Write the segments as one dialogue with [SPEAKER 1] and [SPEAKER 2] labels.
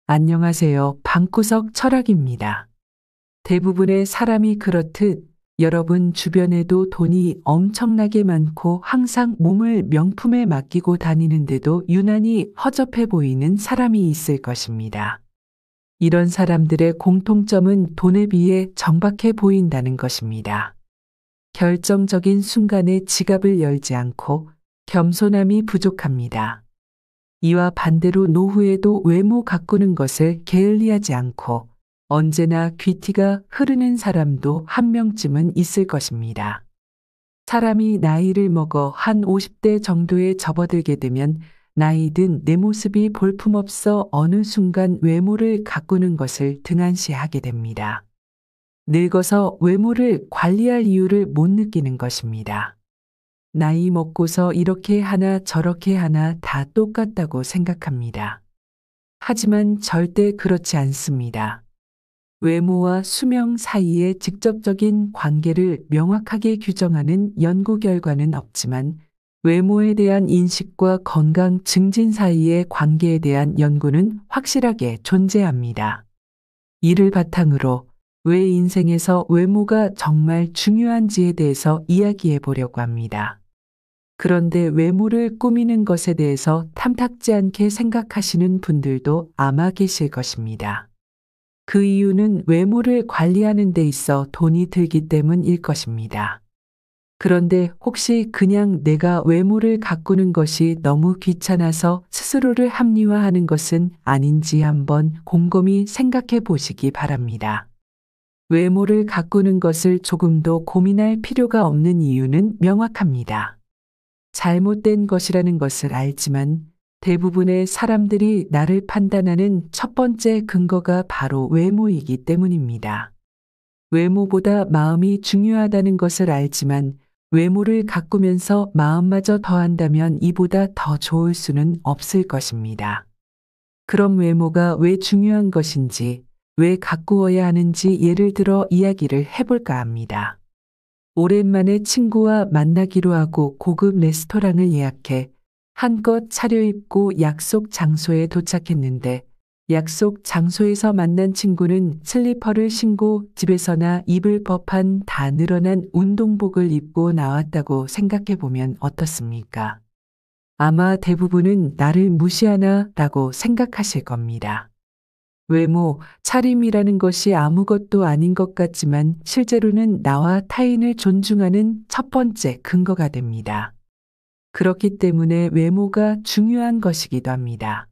[SPEAKER 1] 안녕하세요. 방구석 철학입니다. 대부분의 사람이 그렇듯 여러분 주변에도 돈이 엄청나게 많고 항상 몸을 명품에 맡기고 다니는데도 유난히 허접해 보이는 사람이 있을 것입니다. 이런 사람들의 공통점은 돈에 비해 정박해 보인다는 것입니다. 결정적인 순간에 지갑을 열지 않고 겸손함이 부족합니다. 이와 반대로 노후에도 외모 가꾸는 것을 게을리하지 않고 언제나 귀티가 흐르는 사람도 한 명쯤은 있을 것입니다. 사람이 나이를 먹어 한 50대 정도에 접어들게 되면 나이든 내 모습이 볼품없어 어느 순간 외모를 가꾸는 것을 등한시하게 됩니다. 늙어서 외모를 관리할 이유를 못 느끼는 것입니다. 나이 먹고서 이렇게 하나 저렇게 하나 다 똑같다고 생각합니다. 하지만 절대 그렇지 않습니다. 외모와 수명 사이의 직접적인 관계를 명확하게 규정하는 연구 결과는 없지만 외모에 대한 인식과 건강 증진 사이의 관계에 대한 연구는 확실하게 존재합니다. 이를 바탕으로 왜 인생에서 외모가 정말 중요한지에 대해서 이야기해 보려고 합니다. 그런데 외모를 꾸미는 것에 대해서 탐탁지 않게 생각하시는 분들도 아마 계실 것입니다. 그 이유는 외모를 관리하는 데 있어 돈이 들기 때문일 것입니다. 그런데 혹시 그냥 내가 외모를 가꾸는 것이 너무 귀찮아서 스스로를 합리화하는 것은 아닌지 한번 곰곰이 생각해 보시기 바랍니다. 외모를 가꾸는 것을 조금도 고민할 필요가 없는 이유는 명확합니다. 잘못된 것이라는 것을 알지만 대부분의 사람들이 나를 판단하는 첫 번째 근거가 바로 외모이기 때문입니다. 외모보다 마음이 중요하다는 것을 알지만 외모를 가꾸면서 마음마저 더한다면 이보다 더 좋을 수는 없을 것입니다. 그럼 외모가 왜 중요한 것인지, 왜 가꾸어야 하는지 예를 들어 이야기를 해볼까 합니다. 오랜만에 친구와 만나기로 하고 고급 레스토랑을 예약해 한껏 차려입고 약속 장소에 도착했는데 약속 장소에서 만난 친구는 슬리퍼를 신고 집에서나 입을 법한 다 늘어난 운동복을 입고 나왔다고 생각해 보면 어떻습니까? 아마 대부분은 나를 무시하나 라고 생각하실 겁니다. 외모, 차림이라는 것이 아무것도 아닌 것 같지만 실제로는 나와 타인을 존중하는 첫 번째 근거가 됩니다. 그렇기 때문에 외모가 중요한 것이기도 합니다.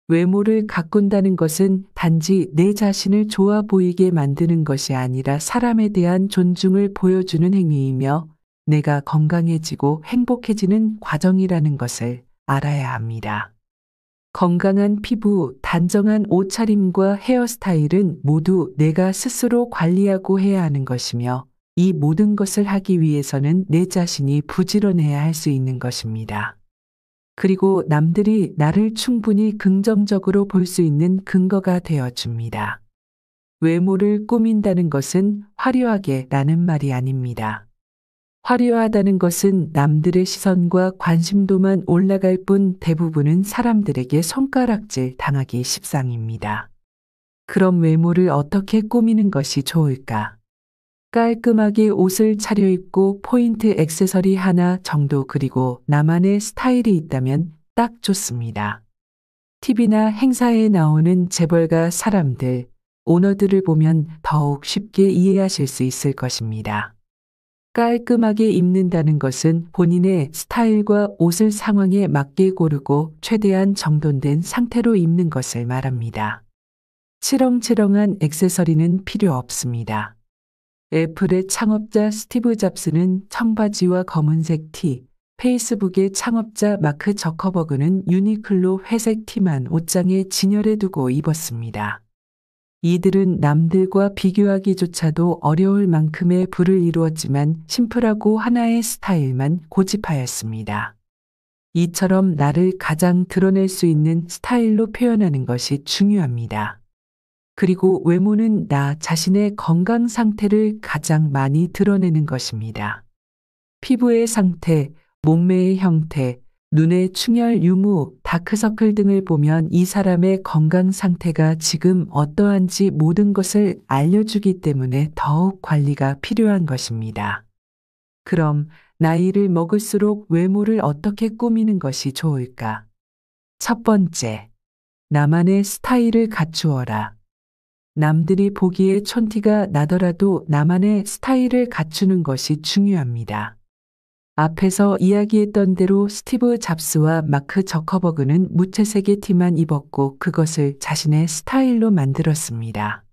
[SPEAKER 1] 외모를 가꾼다는 것은 단지 내 자신을 좋아 보이게 만드는 것이 아니라 사람에 대한 존중을 보여주는 행위이며 내가 건강해지고 행복해지는 과정이라는 것을 알아야 합니다. 건강한 피부, 단정한 옷차림과 헤어스타일은 모두 내가 스스로 관리하고 해야 하는 것이며 이 모든 것을 하기 위해서는 내 자신이 부지런해야 할 수 있는 것입니다. 그리고 남들이 나를 충분히 긍정적으로 볼 수 있는 근거가 되어줍니다. 외모를 꾸민다는 것은 화려하게 라는 말이 아닙니다. 화려하다는 것은 남들의 시선과 관심도만 올라갈 뿐 대부분은 사람들에게 손가락질 당하기 십상입니다. 그럼 외모를 어떻게 꾸미는 것이 좋을까? 깔끔하게 옷을 차려입고 포인트 액세서리 하나 정도 그리고 나만의 스타일이 있다면 딱 좋습니다. TV나 행사에 나오는 재벌가 사람들, 오너들을 보면 더욱 쉽게 이해하실 수 있을 것입니다. 깔끔하게 입는다는 것은 본인의 스타일과 옷을 상황에 맞게 고르고 최대한 정돈된 상태로 입는 것을 말합니다. 치렁치렁한 액세서리는 필요 없습니다. 애플의 창업자 스티브 잡스는 청바지와 검은색 티, 페이스북의 창업자 마크 저커버그는 유니클로 회색 티만 옷장에 진열해 두고 입었습니다. 이들은 남들과 비교하기조차도 어려울 만큼의 부를 이루었지만 심플하고 하나의 스타일만 고집하였습니다. 이처럼 나를 가장 드러낼 수 있는 스타일로 표현하는 것이 중요합니다. 그리고 외모는 나 자신의 건강 상태를 가장 많이 드러내는 것입니다. 피부의 상태, 몸매의 형태, 눈의 충혈, 유무, 다크서클 등을 보면 이 사람의 건강 상태가 지금 어떠한지 모든 것을 알려주기 때문에 더욱 관리가 필요한 것입니다. 그럼 나이를 먹을수록 외모를 어떻게 꾸미는 것이 좋을까? 첫 번째, 나만의 스타일을 갖추어라. 남들이 보기에 촌티가 나더라도 나만의 스타일을 갖추는 것이 중요합니다. 앞에서 이야기했던 대로 스티브 잡스와 마크 저커버그는 무채색의 티만 입었고 그것을 자신의 스타일로 만들었습니다.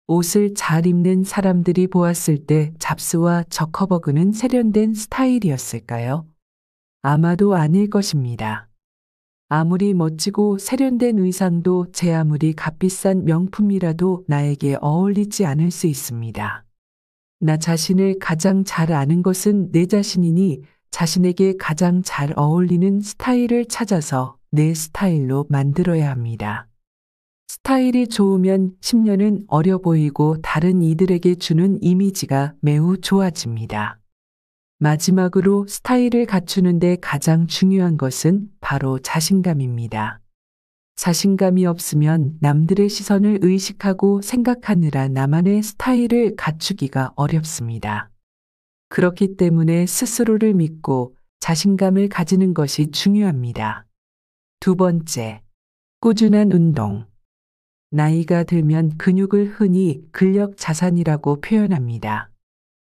[SPEAKER 1] 옷을 잘 입는 사람들이 보았을 때 잡스와 저커버그는 세련된 스타일이었을까요? 아마도 아닐 것입니다. 아무리 멋지고 세련된 의상도 제 아무리 값비싼 명품이라도 나에게 어울리지 않을 수 있습니다. 나 자신을 가장 잘 아는 것은 내 자신이니 자신에게 가장 잘 어울리는 스타일을 찾아서 내 스타일로 만들어야 합니다. 스타일이 좋으면 10년은 어려 보이고 다른 이들에게 주는 이미지가 매우 좋아집니다. 마지막으로 스타일을 갖추는데 가장 중요한 것은 바로 자신감입니다. 자신감이 없으면 남들의 시선을 의식하고 생각하느라 나만의 스타일을 갖추기가 어렵습니다. 그렇기 때문에 스스로를 믿고 자신감을 가지는 것이 중요합니다. 두 번째, 꾸준한 운동. 나이가 들면 근육을 흔히 근력 자산이라고 표현합니다.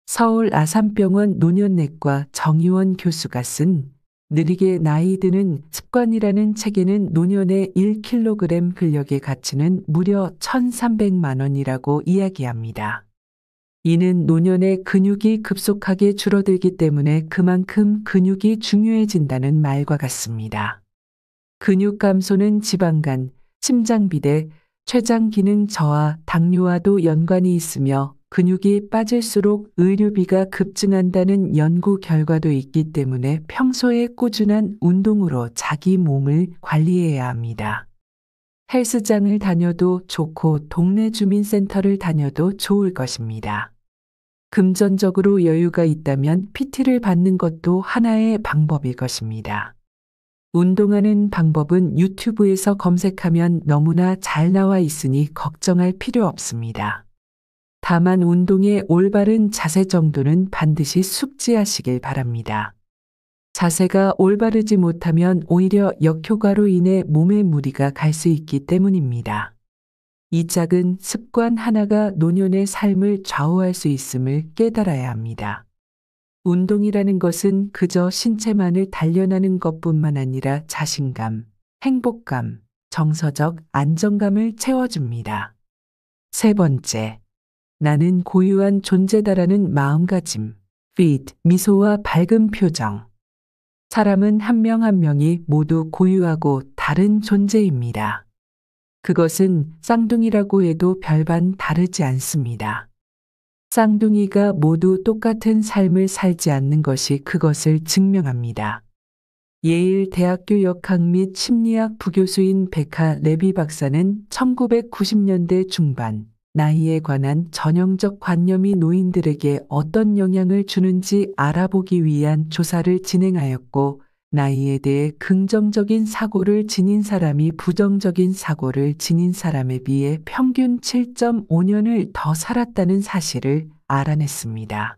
[SPEAKER 1] 서울 아산병원 노년내과 정의원 교수가 쓴 느리게 나이 드는 습관이라는 책에는 노년의 1kg 근력의 가치는 무려 1,300만 원이라고 이야기합니다. 이는 노년의 근육이 급속하게 줄어들기 때문에 그만큼 근육이 중요해진다는 말과 같습니다. 근육 감소는 지방간, 심장비대, 췌장 기능 저하, 당뇨와도 연관이 있으며 근육이 빠질수록 의료비가 급증한다는 연구 결과도 있기 때문에 평소에 꾸준한 운동으로 자기 몸을 관리해야 합니다. 헬스장을 다녀도 좋고 동네 주민센터를 다녀도 좋을 것입니다. 금전적으로 여유가 있다면 PT를 받는 것도 하나의 방법일 것입니다. 운동하는 방법은 유튜브에서 검색하면 너무나 잘 나와 있으니 걱정할 필요 없습니다. 다만 운동의 올바른 자세 정도는 반드시 숙지하시길 바랍니다. 자세가 올바르지 못하면 오히려 역효과로 인해 몸에 무리가 갈 수 있기 때문입니다. 이 작은 습관 하나가 노년의 삶을 좌우할 수 있음을 깨달아야 합니다. 운동이라는 것은 그저 신체만을 단련하는 것뿐만 아니라 자신감, 행복감, 정서적 안정감을 채워줍니다. 세 번째, 나는 고유한 존재다라는 마음가짐, fit, 미소와 밝은 표정. 사람은 한 명 한 명이 모두 고유하고 다른 존재입니다. 그것은 쌍둥이라고 해도 별반 다르지 않습니다. 쌍둥이가 모두 똑같은 삶을 살지 않는 것이 그것을 증명합니다. 예일 대학교 역학 및 심리학 부교수인 베카 레비 박사는 1990년대 중반 나이에 관한 전형적 관념이 노인들에게 어떤 영향을 주는지 알아보기 위한 조사를 진행하였고, 나이에 대해 긍정적인 사고를 지닌 사람이 부정적인 사고를 지닌 사람에 비해 평균 7.5년을 더 살았다는 사실을 알아냈습니다.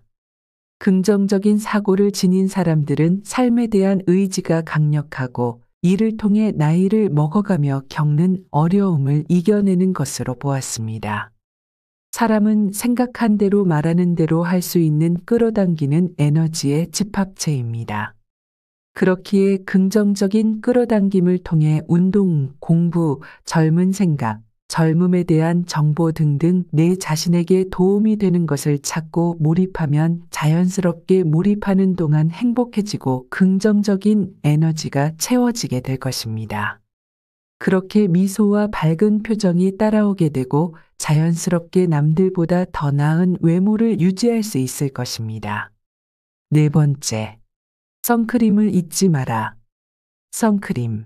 [SPEAKER 1] 긍정적인 사고를 지닌 사람들은 삶에 대한 의지가 강력하고 이를 통해 나이를 먹어가며 겪는 어려움을 이겨내는 것으로 보았습니다. 사람은 생각한 대로 말하는 대로 할 수 있는 끌어당기는 에너지의 집합체입니다. 그렇기에 긍정적인 끌어당김을 통해 운동, 공부, 젊은 생각, 젊음에 대한 정보 등등 내 자신에게 도움이 되는 것을 찾고 몰입하면 자연스럽게 몰입하는 동안 행복해지고 긍정적인 에너지가 채워지게 될 것입니다. 그렇게 미소와 밝은 표정이 따라오게 되고 자연스럽게 남들보다 더 나은 외모를 유지할 수 있을 것입니다. 네 번째, 선크림을 잊지 마라. 선크림,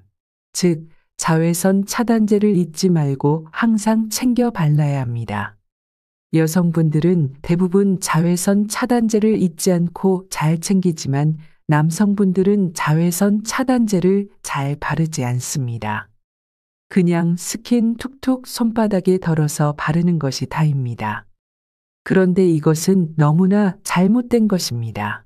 [SPEAKER 1] 즉 자외선 차단제를 잊지 말고 항상 챙겨 발라야 합니다. 여성분들은 대부분 자외선 차단제를 잊지 않고 잘 챙기지만 남성분들은 자외선 차단제를 잘 바르지 않습니다. 그냥 스킨 툭툭 손바닥에 덜어서 바르는 것이 다입니다. 그런데 이것은 너무나 잘못된 것입니다.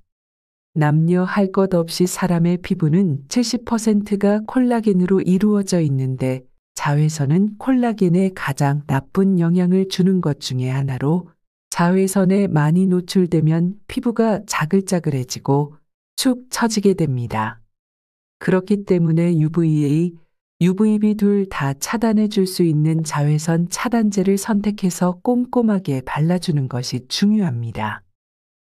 [SPEAKER 1] 남녀 할 것 없이 사람의 피부는 70%가 콜라겐으로 이루어져 있는데 자외선은 콜라겐에 가장 나쁜 영향을 주는 것 중에 하나로 자외선에 많이 노출되면 피부가 자글자글해지고 축 처지게 됩니다. 그렇기 때문에 UVA, UVB 둘 다 차단해 줄 수 있는 자외선 차단제를 선택해서 꼼꼼하게 발라주는 것이 중요합니다.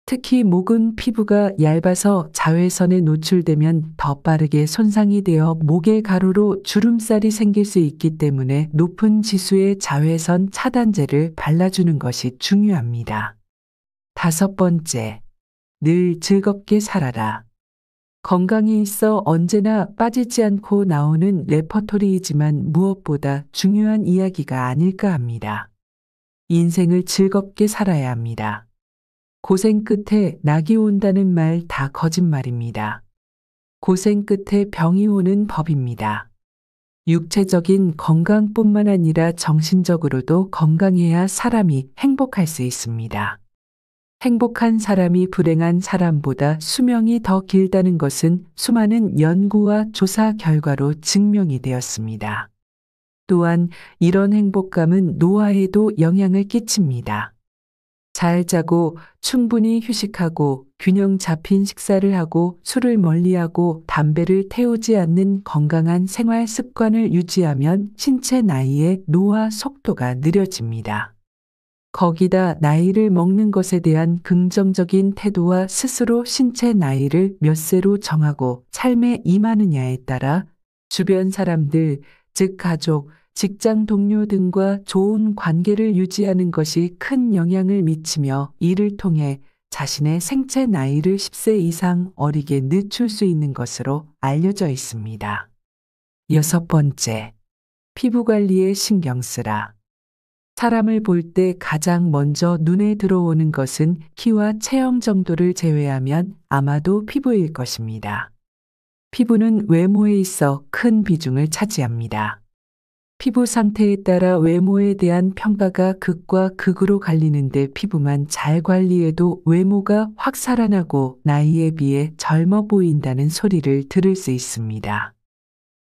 [SPEAKER 1] 특히 목은 피부가 얇아서 자외선에 노출되면 더 빠르게 손상이 되어 목의 가루로 주름살이 생길 수 있기 때문에 높은 지수의 자외선 차단제를 발라주는 것이 중요합니다. 5번째, 늘 즐겁게 살아라. 건강이 있어 언제나 빠지지 않고 나오는 레퍼토리이지만 무엇보다 중요한 이야기가 아닐까 합니다. 인생을 즐겁게 살아야 합니다. 고생 끝에 낙이 온다는 말 다 거짓말입니다. 고생 끝에 병이 오는 법입니다. 육체적인 건강뿐만 아니라 정신적으로도 건강해야 사람이 행복할 수 있습니다. 행복한 사람이 불행한 사람보다 수명이 더 길다는 것은 수많은 연구와 조사 결과로 증명이 되었습니다. 또한 이런 행복감은 노화에도 영향을 끼칩니다. 잘 자고 충분히 휴식하고 균형 잡힌 식사를 하고 술을 멀리하고 담배를 태우지 않는 건강한 생활 습관을 유지하면 신체 나이의 노화 속도가 느려집니다. 거기다 나이를 먹는 것에 대한 긍정적인 태도와 스스로 신체 나이를 몇 세로 정하고 삶에 임하느냐에 따라 주변 사람들, 즉 가족, 직장 동료 등과 좋은 관계를 유지하는 것이 큰 영향을 미치며 이를 통해 자신의 생체 나이를 10세 이상 어리게 늦출 수 있는 것으로 알려져 있습니다. 6번째, 피부 관리에 신경 쓰라. 사람을 볼 때 가장 먼저 눈에 들어오는 것은 키와 체형 정도를 제외하면 아마도 피부일 것입니다. 피부는 외모에 있어 큰 비중을 차지합니다. 피부 상태에 따라 외모에 대한 평가가 극과 극으로 갈리는데 피부만 잘 관리해도 외모가 확 살아나고 나이에 비해 젊어 보인다는 소리를 들을 수 있습니다.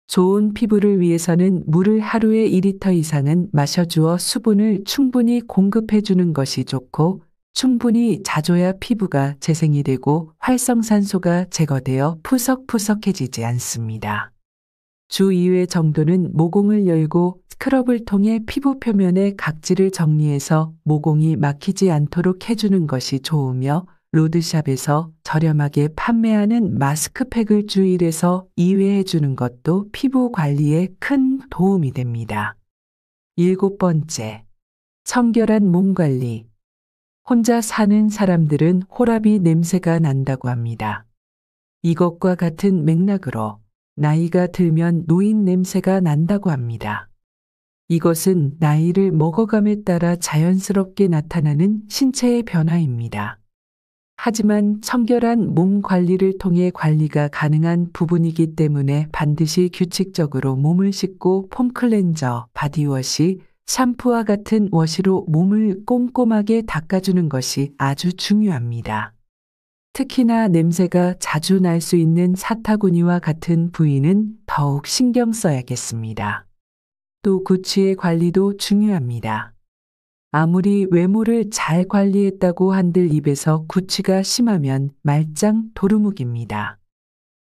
[SPEAKER 1] 좋은 피부를 위해서는 물을 하루에 2리터 이상은 마셔주어 수분을 충분히 공급해 주는 것이 좋고 충분히 자줘야 피부가 재생이 되고 활성산소가 제거되어 푸석푸석해지지 않습니다. 주 2회 정도는 모공을 열고 스크럽을 통해 피부 표면의 각질을 정리해서 모공이 막히지 않도록 해주는 것이 좋으며 로드샵에서 저렴하게 판매하는 마스크팩을 주 1에서 2회 해주는 것도 피부 관리에 큰 도움이 됩니다. 7번째, 청결한 몸 관리. 혼자 사는 사람들은 호라비 냄새가 난다고 합니다. 이것과 같은 맥락으로 나이가 들면 노인 냄새가 난다고 합니다. 이것은 나이를 먹어감에 따라 자연스럽게 나타나는 신체의 변화입니다. 하지만 청결한 몸 관리를 통해 관리가 가능한 부분이기 때문에 반드시 규칙적으로 몸을 씻고 폼 클렌저, 바디워시, 샴푸와 같은 워시로 몸을 꼼꼼하게 닦아주는 것이 아주 중요합니다. 특히나 냄새가 자주 날 수 있는 사타구니와 같은 부위는 더욱 신경 써야겠습니다. 또 구취의 관리도 중요합니다. 아무리 외모를 잘 관리했다고 한들 입에서 구취가 심하면 말짱 도루묵입니다.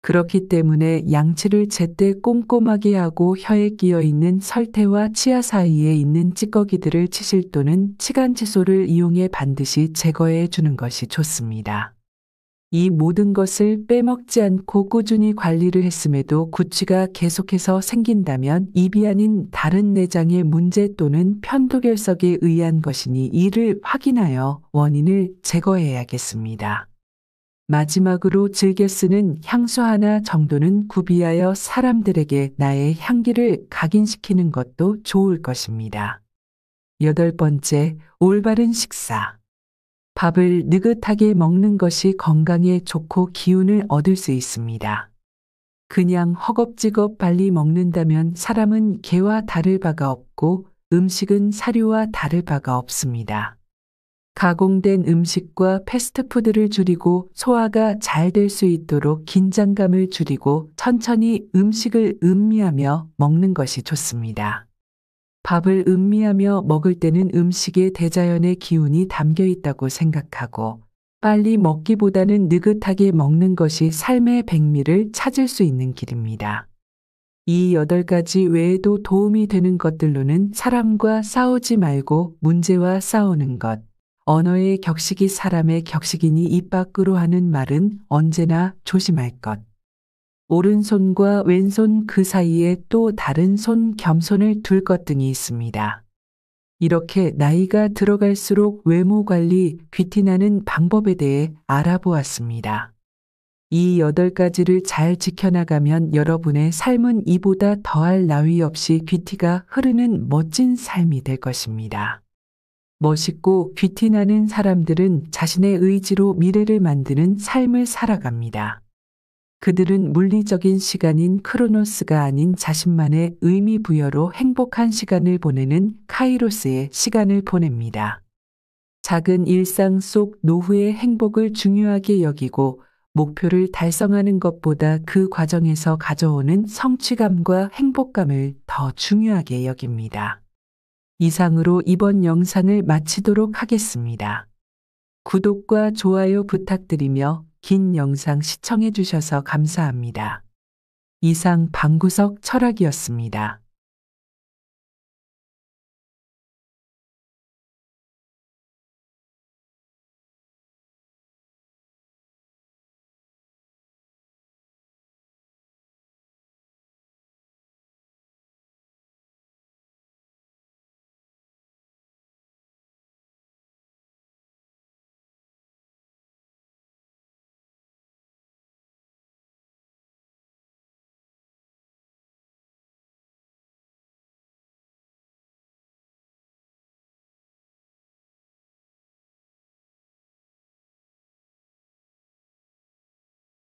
[SPEAKER 1] 그렇기 때문에 양치를 제때 꼼꼼하게 하고 혀에 끼어 있는 설태와 치아 사이에 있는 찌꺼기들을 치실 또는 치간칫솔을 이용해 반드시 제거해 주는 것이 좋습니다. 이 모든 것을 빼먹지 않고 꾸준히 관리를 했음에도 구취가 계속해서 생긴다면 입이 아닌 다른 내장의 문제 또는 편도결석에 의한 것이니 이를 확인하여 원인을 제거해야겠습니다. 마지막으로 즐겨 쓰는 향수 하나 정도는 구비하여 사람들에게 나의 향기를 각인시키는 것도 좋을 것입니다. 8번째, 올바른 식사. 밥을 느긋하게 먹는 것이 건강에 좋고 기운을 얻을 수 있습니다. 그냥 허겁지겁 빨리 먹는다면 사람은 개와 다를 바가 없고 음식은 사료와 다를 바가 없습니다. 가공된 음식과 패스트푸드를 줄이고 소화가 잘 될 수 있도록 긴장감을 줄이고 천천히 음식을 음미하며 먹는 것이 좋습니다. 밥을 음미하며 먹을 때는 음식에 대자연의 기운이 담겨 있다고 생각하고 빨리 먹기보다는 느긋하게 먹는 것이 삶의 백미를 찾을 수 있는 길입니다. 이 8가지 외에도 도움이 되는 것들로는 사람과 싸우지 말고 문제와 싸우는 것, 언어의 격식이 사람의 격식이니 입 밖으로 하는 말은 언제나 조심할 것, 오른손과 왼손 그 사이에 또 다른 손 겸손을 둘 것 등이 있습니다. 이렇게 나이가 들어갈수록 외모 관리, 귀티나는 방법에 대해 알아보았습니다. 이 8가지를 잘 지켜나가면 여러분의 삶은 이보다 더할 나위 없이 귀티가 흐르는 멋진 삶이 될 것입니다. 멋있고 귀티나는 사람들은 자신의 의지로 미래를 만드는 삶을 살아갑니다. 그들은 물리적인 시간인 크로노스가 아닌 자신만의 의미 부여로 행복한 시간을 보내는 카이로스의 시간을 보냅니다. 작은 일상 속 노후의 행복을 중요하게 여기고 목표를 달성하는 것보다 그 과정에서 가져오는 성취감과 행복감을 더 중요하게 여깁니다. 이상으로 이번 영상을 마치도록 하겠습니다. 구독과 좋아요 부탁드리며 긴 영상 시청해 주셔서 감사합니다. 이상 방구석 철학이었습니다.